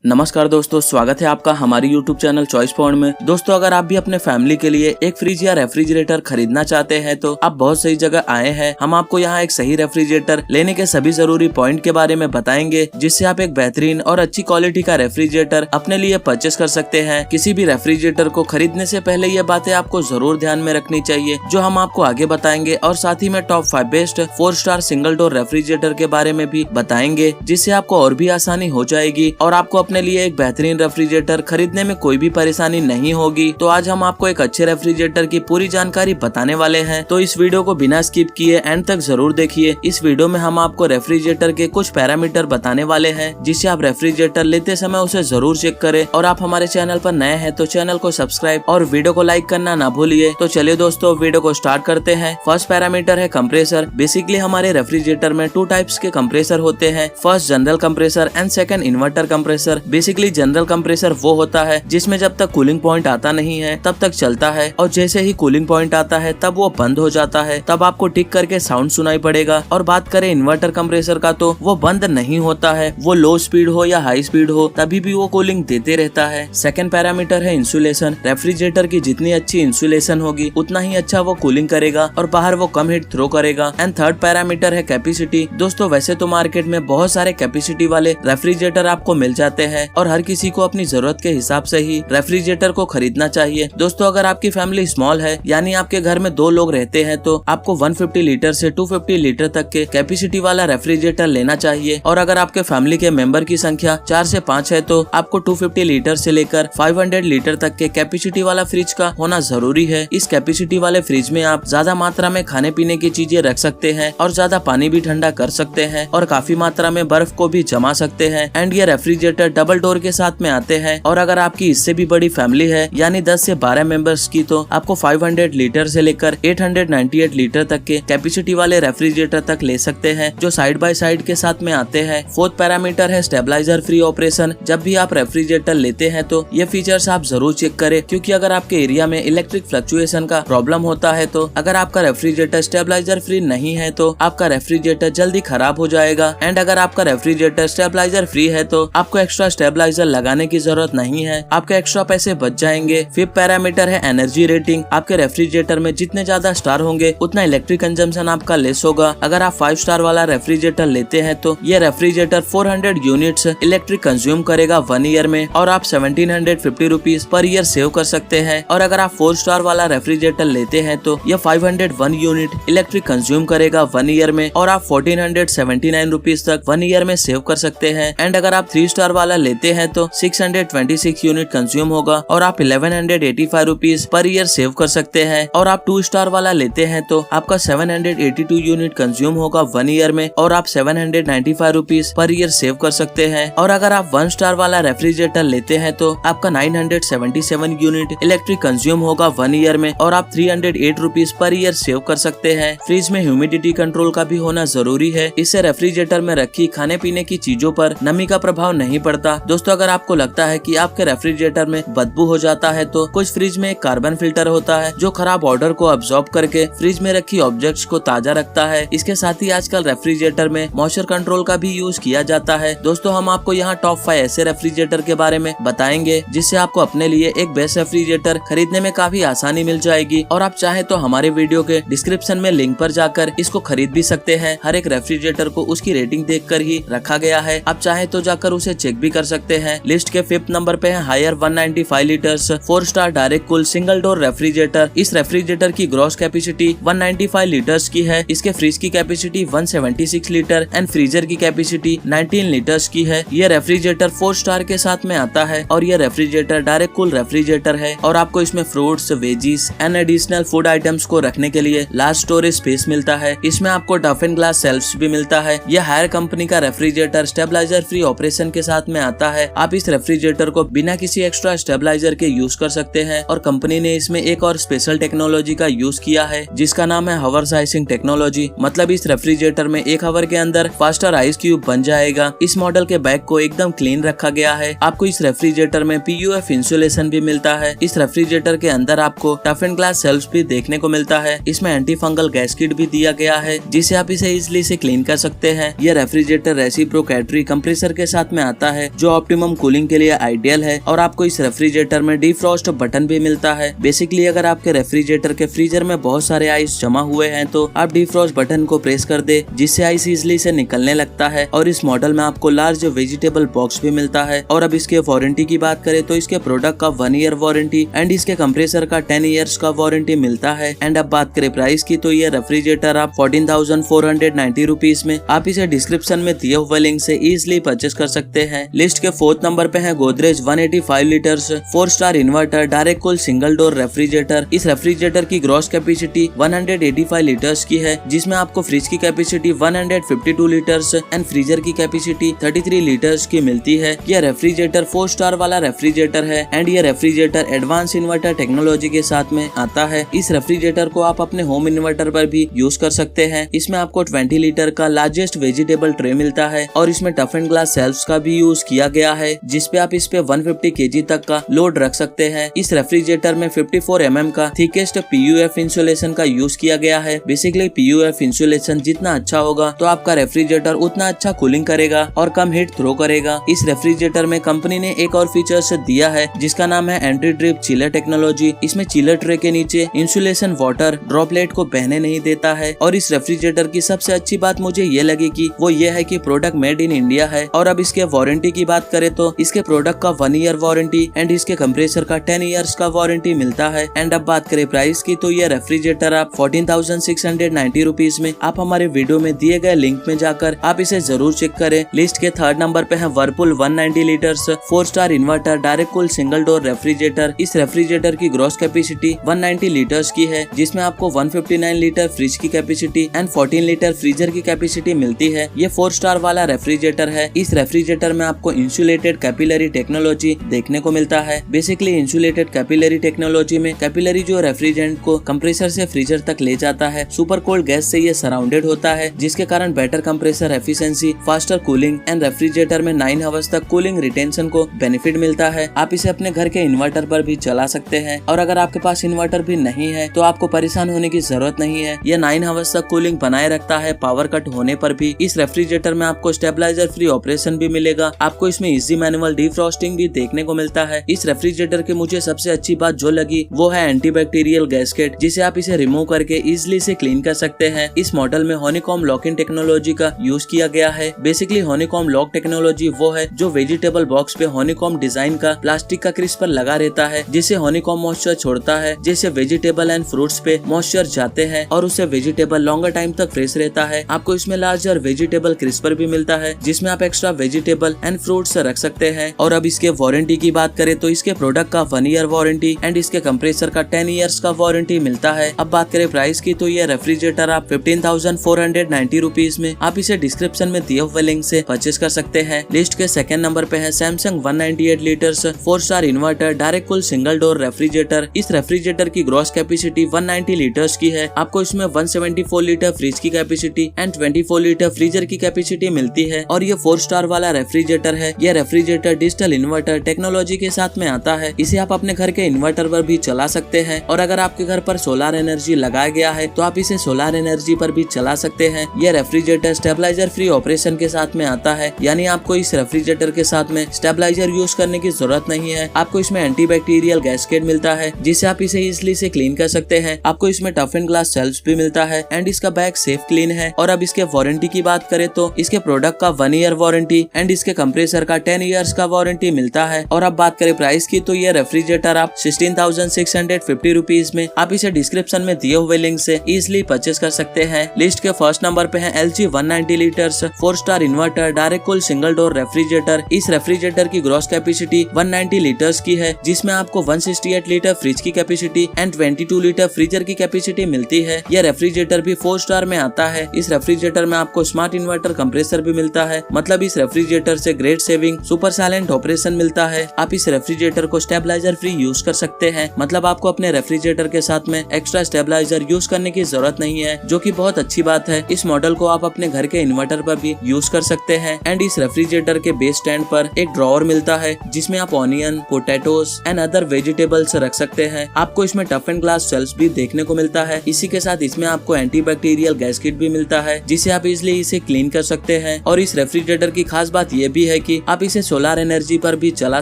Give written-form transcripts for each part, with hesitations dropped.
नमस्कार दोस्तों, स्वागत है आपका हमारी YouTube चैनल चॉइस पॉइंट में। दोस्तों, अगर आप भी अपने फैमिली के लिए एक फ्रिज या रेफ्रिजरेटर खरीदना चाहते हैं तो आप बहुत सही जगह आए हैं। हम आपको यहाँ एक सही रेफ्रिजरेटर लेने के सभी जरूरी पॉइंट के बारे में बताएंगे, जिससे आप एक बेहतरीन और अच्छी क्वालिटी का रेफ्रिजरेटर अपने लिए परचेस कर सकते हैं। किसी भी रेफ्रिजरेटर को खरीदने से पहले ये बातें आपको जरूर ध्यान में रखनी चाहिए, जो हम आपको आगे बताएंगे, और साथ ही में top 5 best 4 star single door refrigerator के बारे में भी बताएंगे, जिससे आपको और भी आसानी हो जाएगी और आपको अपने लिए एक बेहतरीन रेफ्रिजरेटर खरीदने में कोई भी परेशानी नहीं होगी। तो आज हम आपको एक अच्छे रेफ्रिजरेटर की पूरी जानकारी बताने वाले हैं, तो इस वीडियो को बिना स्किप किए एंड तक जरूर देखिए। इस वीडियो में हम आपको रेफ्रिजरेटर के कुछ पैरामीटर बताने वाले हैं, जिससे आप रेफ्रिजरेटर लेते समय उसे जरूर चेक करें। और आप हमारे चैनल पर नए हैं तो चैनल को सब्सक्राइब और वीडियो को लाइक करना ना भूलिए। तो चलिए दोस्तों, वीडियो को स्टार्ट करते हैं। फर्स्ट पैरामीटर है कंप्रेसर। बेसिकली हमारे रेफ्रिजरेटर में 2 टाइप्स के कंप्रेसर होते हैं। First general compressor and second inverter compressor. Basically general compressor वो होता है जिसमें जब तक कूलिंग पॉइंट आता नहीं है तब तक चलता है, और जैसे ही कूलिंग पॉइंट आता है तब वो बंद हो जाता है। तब आपको टिक करके साउंड सुनाई पड़ेगा। और बात करें इन्वर्टर कंप्रेसर का, तो वो बंद नहीं होता है। वो लो स्पीड हो या हाई स्पीड हो, तभी भी वो कूलिंग देते रहता है। सेकंड पैरामीटर है इंसुलेशन। रेफ्रिजरेटर की जितनी अच्छी इंसुलेशन होगी उतना ही अच्छा वो कूलिंग करेगा और बाहर वो कम हीट थ्रो करेगा। एंड थर्ड पैरामीटर है कैपेसिटी। दोस्तों, वैसे तो मार्केट में बहुत सारे कैपेसिटी वाले रेफ्रिजरेटर आपको मिल जाते हैं और हर किसी को अपनी जरूरत के हिसाब से ही रेफ्रिजरेटर को खरीदना चाहिए। दोस्तों, अगर आपकी फैमिली स्मॉल है, यानी आपके घर में 2 लोग रहते हैं, तो आपको 150 लीटर से 250 लीटर तक के कैपेसिटी वाला रेफ्रिजरेटर लेना चाहिए। और अगर आपके फैमिली के मेंबर की संख्या 4 से 5 है, तो आपको 250 लीटर से लेकर 500 लीटर तक के कैपेसिटी वाला फ्रिज का होना जरूरी है। इस कैपेसिटी वाले फ्रिज में आप ज्यादा मात्रा में खाने पीने की चीजें रख सकते हैं और ज्यादा पानी भी ठंडा कर सकते हैं और काफी मात्रा में बर्फ को भी जमा सकते हैं। एंड ये रेफ्रिजरेटर डबल डोर के साथ में आते हैं। और अगर आपकी इससे भी बड़ी फैमिली है, यानी 10 से 12 मेंबर्स की, तो आपको 500 लीटर से लेकर 898 लीटर तक के कैपेसिटी वाले रेफ्रिजरेटर तक ले सकते हैं, जो साइड बाय साइड के साथ में आते हैं। फोर्थ पैरामीटर है स्टेबलाइजर फ्री ऑपरेशन। जब भी आप रेफ्रिजरेटर लेते हैं तो ये फीचर्स आप जरूर चेक करें, क्योंकि अगर आपके एरिया में इलेक्ट्रिक फ्लक्चुएशन का प्रॉब्लम होता है, तो अगर आपका रेफ्रिजरेटर स्टेबलाइजर फ्री नहीं है तो आपका रेफ्रिजरेटर जल्दी खराब हो जाएगा। एंड अगर आपका रेफ्रिजरेटर स्टेबलाइजर फ्री है तो आपको एक्स्ट्रा स्टेबलाइजर लगाने की जरूरत नहीं है, आपके एक्स्ट्रा पैसे बच जाएंगे। फिफ्थ पैरामीटर है एनर्जी रेटिंग। आपके रेफ्रिजरेटर में जितने ज्यादा स्टार होंगे उतना इलेक्ट्रिक कंजम्पशन आपका लेस होगा। अगर आप 5 स्टार वाला रेफ्रिजरेटर लेते हैं तो ये रेफ्रिजरेटर 400 यूनिट्स इलेक्ट्रिक कंज्यूम करेगा 1 ईयर में, और आप 1750 रुपीज पर ईयर सेव कर सकते हैं। और अगर आप 4 स्टार वाला रेफ्रिजरेटर लेते हैं तो ये 501 यूनिट इलेक्ट्रिक कंज्यूम करेगा 1 ईयर में, और आप 1479 रुपीज तक 1 ईयर में सेव कर सकते हैं। एंड अगर आप 3 स्टार वाला लेते हैं तो 626 यूनिट कंज्यूम होगा और आप 1185 रुपीज पर ईयर सेव कर सकते हैं। और आप 2 स्टार वाला लेते हैं तो आपका 782 यूनिट कंज्यूम होगा 1 ईयर में, और आप 795 रुपीज पर ईयर सेव कर सकते हैं। और अगर आप 1 स्टार वाला रेफ्रिजरेटर लेते हैं तो आपका 977 यूनिट इलेक्ट्रिक कंज्यूम होगा 1 ईयर में, और आप 308 रुपीज पर ईयर सेव कर सकते हैं। फ्रिज में ह्यूमिडिटी कंट्रोल का भी होना जरूरी है, इससे रेफ्रिजरेटर में रखी खाने पीने की चीजों पर नमी का प्रभाव नहीं पड़ता। दोस्तों, अगर आपको लगता है कि आपके रेफ्रिजरेटर में बदबू हो जाता है, तो कुछ फ्रिज में एक कार्बन फिल्टर होता है जो खराब ऑर्डर को अब्सॉर्ब करके फ्रिज में रखी ऑब्जेक्ट्स को ताजा रखता है। इसके साथ ही आजकल रेफ्रिजरेटर में मॉइस्चर कंट्रोल का भी यूज किया जाता है। दोस्तों, हम आपको यहाँ टॉप 5 ऐसे रेफ्रिजरेटर के बारे में बताएंगे, जिससे आपको अपने लिए एक बेस्ट रेफ्रिजरेटर खरीदने में काफी आसानी मिल जाएगी। और आप चाहे तो हमारे वीडियो के डिस्क्रिप्शन में लिंक पर जाकर इसको खरीद भी सकते हैं। हर एक रेफ्रिजरेटर को उसकी रेटिंग देखकर ही रखा गया है, आप चाहे तो जाकर उसे चेक भी कर सकते हैं। लिस्ट के 5th नंबर पे है Haier 195 litres 4 star direct cool single door refrigerator. इस रेफ्रिजरेटर की ग्रॉस कैपेसिटी 195 लीटर्स की है। इसके फ्रिज की कैपेसिटी 176 लीटर एंड फ्रीजर की कैपेसिटी 19 लीटर्स की है। ये रेफ्रिजरेटर 4 स्टार के साथ में आता है और ये रेफ्रिजरेटर डायरेक्ट कूल रेफ्रिजरेटर है, और आपको इसमें fruits, veggies and additional food items को रखने के लिए लार्ज स्टोरेज स्पेस मिलता है। इसमें आपको टफ एंड ग्लास शेल्फ्स भी मिलता है। यह हायर कंपनी का रेफ्रिजरेटर स्टेबलाइजर फ्री ऑपरेशन के साथ में आता है। आप इस रेफ्रिजरेटर को बिना किसी एक्स्ट्रा स्टेबलाइजर के यूज कर सकते हैं, और कंपनी ने इसमें एक और स्पेशल टेक्नोलॉजी का यूज किया है, जिसका नाम है हावर आइसिंग टेक्नोलॉजी। मतलब इस रेफ्रिजरेटर में 1 आवर के अंदर फास्टर आइस क्यूब बन जाएगा। इस मॉडल के बैग को एकदम क्लीन रखा गया है। आपको इस रेफ्रिजरेटर में PUF इंसुलेशन भी मिलता है। इस रेफ्रिजरेटर के अंदर आपको टफ एंड ग्लास शेल्फ्स भी देखने को मिलता है। इसमें एंटी फंगल गैस्केट भी दिया गया है, जिसे आप इसे इजिली से क्लीन कर सकते हैं। यह रेफ्रिजरेटर रेसिप्रोकेटरी कंप्रेसर के साथ में आता है, जो ऑप्टिमम कूलिंग के लिए आइडियल है। और आपको इस रेफ्रिजरेटर में डिफ्रॉस्ट बटन भी मिलता है। बेसिकली अगर आपके रेफ्रिजरेटर के फ्रीजर में बहुत सारे आइस जमा हुए हैं तो आप डिफ्रॉस्ट बटन को प्रेस कर दे, जिससे आइस इजिली से निकलने लगता है। और इस मॉडल में आपको लार्ज वेजिटेबल बॉक्स भी मिलता है। और अब इसके वारंटी की बात करें तो इसके प्रोडक्ट का 1 ईयर वारंटी एंड इसके कंप्रेसर का 10 ईयर्स का वारंटी मिलता है। एंड अब बात करें प्राइस की तो ये रेफ्रिजरेटर आप 14,490 रुपीज में आप इसे डिस्क्रिप्शन में दिए हुए लिंक से इजिली परचेस कर सकते हैं। लिस्ट के 4th नंबर पे है Godrej 185 litres 4 star inverter direct cool single door refrigerator. इस रेफ्रिजरेटर की ग्रॉस कैपेसिटी 185 लीटर्स की है, जिसमें आपको फ्रिज की कैपेसिटी 152 लीटर्स एंड फ्रीजर की कैपेसिटी 33 लीटर्स की मिलती है। यह रेफ्रिजरेटर 4 स्टार वाला रेफ्रिजरेटर है एंड ये रेफ्रिजरेटर एडवांस इन्वर्टर टेक्नोलॉजी के साथ में आता है। इस रेफ्रिजरेटर को आप अपने होम इन्वर्टर पर भी यूज कर सकते हैं। इसमें आपको 20 लीटर का लार्जेस्ट वेजिटेबल ट्रे मिलता है और इसमें टफ एंड ग्लास शेल्फ्स का भी यूज किया गया है, जिसपे आप इस पे 150 केजी तक का लोड रख सकते हैं। इस रेफ्रिजरेटर में 54 mm का थिकेस्ट PUF इंसुलेशन का यूज किया गया है। बेसिकली PUF इंसुलेशन जितना अच्छा होगा तो आपका रेफ्रिजरेटर उतना अच्छा कूलिंग करेगा और कम हीट थ्रो करेगा। इस रेफ्रिजरेटर में कंपनी ने एक और फीचर्स दिया है जिसका नाम है एंटी ड्रिप चिलर टेक्नोलॉजी। इसमें चिलर ट्रे के नीचे इंसुलेशन वाटर ड्रॉपलेट को बहने नहीं देता है। और इस रेफ्रिजरेटर की सबसे अच्छी बात मुझे ये लगी कि वो ये है कि प्रोडक्ट मेड इन इंडिया है। और अब इसके वारंटी की बात करें तो इसके प्रोडक्ट का 1 ईयर वारंटी एंड इसके कंप्रेसर का 10 ईयर्स का वारंटी मिलता है। एंड अब बात करें प्राइस की तो ये रेफ्रिजरेटर आप 14,690 रुपीज में आप हमारे वीडियो में दिए गए लिंक में जाकर आप इसे जरूर चेक करें। लिस्ट के 3rd नंबर पे है Whirlpool 190 litres 4 star inverter direct cool single door refrigerator. इस रेफ्रिजरेटर की ग्रॉस कैपेसिटी 190 लीटर्स की है, जिसमें आपको 159 लीटर फ्रिज की कैपेसिटी एंड 14 लीटर फ्रीजर की कैपेसिटी मिलती है। ये 4 स्टार वाला रेफ्रिजरेटर है। इस रेफ्रिजरेटर में आपको इंसुलेटेड कैपिलरी टेक्नोलॉजी देखने को मिलता है। बेसिकली इंसुलेटेड कैपिलरी टेक्नोलॉजी में कैपिलरी जो रेफ्रिजरेंट को कंप्रेसर से फ्रीजर तक ले जाता है, सुपर कोल्ड गैस से ये सराउंडेड होता है, जिसके कारण better compressor efficiency, faster cooling and refrigerator में 9 आवर्स तक कूलिंग रिटेंशन को बेनिफिट मिलता है। आप इसे अपने घर के इन्वर्टर पर भी चला सकते हैं। और अगर आपके पास इन्वर्टर भी नहीं है तो आपको परेशान होने की जरूरत नहीं है। यह 9 आवर्स तक कूलिंग बनाए रखता है पावर कट होने पर भी। इस रेफ्रिजरेटर में आपको स्टेबलाइजर फ्री ऑपरेशन भी मिलेगा। आपको इसमें इजी मैनुअल डिफ्रॉस्टिंग भी देखने को मिलता है। इस रेफ्रिजरेटर की मुझे सबसे अच्छी बात जो लगी वो है एंटीबैक्टीरियल गैस्केट, जिसे आप इसे रिमूव करके इजिली से क्लीन कर सकते हैं। इस मॉडल में हनीकॉम्ब लॉक-इन टेक्नोलॉजी का यूज किया गया है। बेसिकली हनीकॉम्ब लॉक टेक्नोलॉजी वो है जो वेजिटेबल बॉक्स पे हनीकॉम्ब डिजाइन का प्लास्टिक का क्रिस्पर लगा रहता है, जिससे हनीकॉम्ब मॉइस्चर छोड़ता है, जैसे वेजिटेबल एंड फ्रूट्स पे मॉइस्चर जाते हैं और उससे वेजिटेबल लॉन्गर टाइम तक फ्रेश रहता है। आपको इसमें लार्जर वेजिटेबल क्रिस्पर भी मिलता है, जिसमें आप एक्स्ट्रा वेजिटेबल एंड फ्रूट्स रख सकते हैं। और अब इसके वारंटी की बात करें तो इसके प्रोडक्ट का 1 ईयर वारंटी एंड इसके कंप्रेसर का 10 ईयर्स का वारंटी मिलता है। अब बात करें प्राइस की तो ये रेफ्रिजरेटर आप 15,490 रुपीज में आप इसे डिस्क्रिप्शन में दिए हुए लिंक से परचेस कर सकते हैं। लिस्ट के 2nd नंबर पे है Samsung 198 litres 4 star inverter direct cool single door refrigerator. इस रेफ्रिजरेटर की ग्रॉस कैपेसिटी 190 लीटर्स की है। आपको इसमें 174 लीटर फ्रिज की कैपेसिटी एंड 24 लीटर फ्रीजर की कैपेसिटी मिलती है। और ये 4 स्टार वाला रेफ्रिजरेटर है। यह रेफ्रिजरेटर डिजिटल इन्वर्टर टेक्नोलॉजी के साथ में आता है। इसे आप अपने घर के इन्वर्टर पर भी चला सकते हैं। और अगर आपके घर पर सोलर एनर्जी लगाया गया है तो आप इसे सोलर एनर्जी पर भी चला सकते हैं। यह रेफ्रिजरेटर स्टेबलाइजर फ्री ऑपरेशन के साथ में आता है, यानी आपको इस रेफ्रिजरेटर के साथ में स्टेबलाइजर यूज करने की जरूरत नहीं है। आपको इसमें एंटीबैक्टीरियल गैस्केट मिलता है, जिससे आप इसे इजिली से क्लीन कर सकते हैं। आपको इसमें टफ एंड ग्लास शेल्फ्स भी मिलता है एंड इसका बैग सेफ क्लीन है। और अब इसके वारंटी की बात करें तो इसके प्रोडक्ट का 1 ईयर वारंटी एंड इसके कंप्रेसर का 10 ईयर्स का वारंटी मिलता है। और अब बात करें प्राइस की तो ये रेफ्रिजरेटर आप 16,650 रुपीज में आप इसे डिस्क्रिप्शन में दिए हुए लिंक से इजिली परचेस कर सकते हैं। लिस्ट के 1st नंबर पे है LG 190 litres 4 star inverter direct cool single door refrigerator. इस रेफ्रिजरेटर की ग्रॉस कैपेसिटी 190 लीटर्स की है, जिसमें आपको 168 लीटर फ्रिज की कैपेसिटी एंड 22 लीटर फ्रीजर की कैपेसिटी मिलती है। यह रेफ्रिजरेटर भी 4 स्टार में आता है। इस रेफ्रिजरेटर में आपको स्मार्ट इन्वर्टर कंप्रेसर भी मिलता है, मतलब इस रेफ्रिजरेटर से grade saving super silent operation मिलता है। आप इस रेफ्रिजरेटर को स्टेबलाइजर फ्री यूज कर सकते हैं, मतलब आपको अपने रेफ्रिजरेटर के साथ में एक्स्ट्रा स्टेबलाइजर यूज करने की जरूरत नहीं है, जो कि बहुत अच्छी बात है। इस मॉडल को आप अपने घर के इन्वर्टर पर भी यूज कर सकते हैं। एंड इस रेफ्रिजरेटर के बेस स्टैंड पर एक ड्रॉअर मिलता है, जिसमें आप onion, potatoes and other vegetables रख सकते हैं। आपको इसमें टफ एंड ग्लास शेल्फ्स भी देखने को मिलता है। इसी के साथ इसमें आपको एंटीबैक्टीरियल गैस्केट भी मिलता है, जिसे आप इजिली इसे क्लीन कर सकते हैं। और इस रेफ्रिजरेटर की खास बात यह भी है कि आप इसे सोलर एनर्जी पर भी चला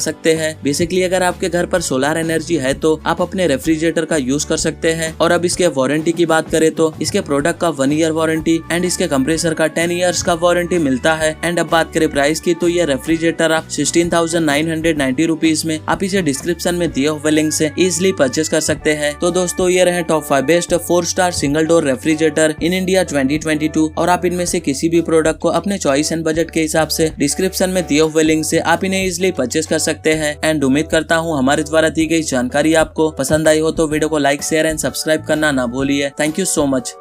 सकते हैं। बेसिकली अगर आपके घर पर सोलर एनर्जी है तो आप अपने रेफ्रिजरेटर का यूज कर सकते हैं। और अब इसके वारंटी की बात करें तो इसके प्रोडक्ट का 1 ईयर वारंटी एंड इसके कंप्रेसर का 10 ईयर्स का वारंटी मिलता है। एंड अब बात करें प्राइस की तो ये रेफ्रिजरेटर आप 16,990 रुपीज में आप इसे डिस्क्रिप्शन में दिए हुए लिंक से इजिली परचेस कर सकते हैं। तो दोस्तों ये रहे top 5 best 4 star single door refrigerator in India 2022 और आप इनमें से किसी भी प्रोडक्ट को अपने चॉइस एंड बजट के हिसाब से डिस्क्रिप्शन में दिए हुए लिंक से आप इन्हें इजिली परचेस कर सकते हैं। एंड उम्मीद करता हूँ हमारे द्वारा दी गई जानकारी आपको पसंद आई हो तो वीडियो को लाइक शेयर एंड सब्सक्राइब करना ना भूलिए। Thank you so much.